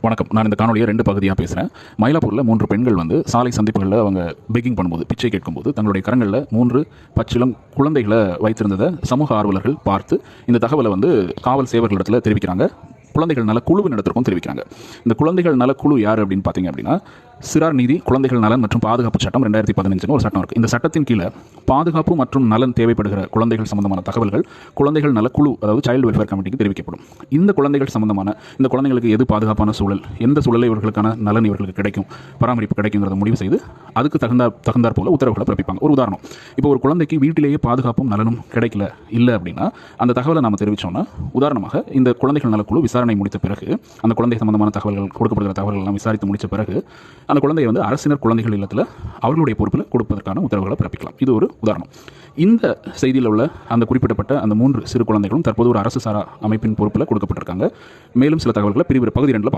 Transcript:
வணக்கம். நான் இந்த காணொலியை 2 பகுதியாக பேசுகிறேன். மயிலாப்பூரில் 3 பெண்கள் சாலை சந்திப்புகளில் அவங்க பெக்கிங் பண்ணும்போது, பிச்சை கேட்கும்போது தங்களுடைய கரங்களில் 3 பச்சிளம் குழந்தைகளை வைத்திருந்ததை சமூக ஆர்வலர்கள் பார்த்து இந்த தகவலை காவல் சேவர்களிடத்தில் தெரிவிக்கிறாங்க. குழந்தைகள் நல குழுவினிடத்திற்கும் தெரிவிக்கிறாங்க. இந்த குழந்தைகள் நல குழு யார் அப்படின்னு பார்த்தீங்க அப்படின்னா, சிறார் நீதி, குழந்தைகள் நலன் மற்றும் பாதுகாப்பு சட்டம் 2015 ஒரு சட்டம் இருக்குது. இந்த சட்டத்தின் கீழே பாதுகாப்பு மற்றும் நலன் தேவைப்படுகிற குழந்தைகள் சம்பந்தமான தகவல்கள் குழந்தைகள் நல குழு, அதாவது சைல்டு வெல்ஃபேர் கமிட்டிக்கு தெரிவிக்கப்படும். இந்த குழந்தைகள் சம்பந்தமான இந்த குழந்தைகளுக்கு எது பாதுகாப்பான சூழல், எந்த சூழலில் இவர்களுக்கான நலன் இவர்களுக்கு கிடைக்கும், பராமரிப்பு கிடைக்குங்கிறத முடிவு செய்து அதுக்கு தகுந்தாற் போல உத்தரவுகளை பிறப்பிப்பாங்க. ஒரு உதாரணம், இப்போ ஒரு குழந்தைக்கு வீட்டிலேயே பாதுகாப்பும் நலனும் கிடைக்கல இல்லை அப்படின்னா அந்த தகவலை நாம் தெரிவித்தோம்னா, உதாரணமாக இந்த குழந்தைகள் நல குழு விசாரணை முடித்த பிறகு, அந்த குழந்தை சம்பந்தமான தகவல்கள், கொடுக்கப்படுகிற தகவல்கள் எல்லாம் விசாரித்து முடித்த பிறகு அந்த குழந்தையை அரசினர் குழந்தைகள் இல்லத்தில் அவர்களுடைய பொறுப்பில் கொடுப்பதற்கான உத்தரவுகளை பிறப்பிக்கலாம். இது ஒரு உதாரணம். இந்த செய்தியில் உள்ள அந்த குறிப்பிடப்பட்ட அந்த 3 சிறு குழந்தைகளும் தற்போது ஒரு அரசு சாரா அமைப்பின் பொறுப்பில் கொடுக்கப்பட்டிருக்காங்க. மேலும் சில தகவல்களை பிரிவு பகுதி 2 பார்ப்போம்.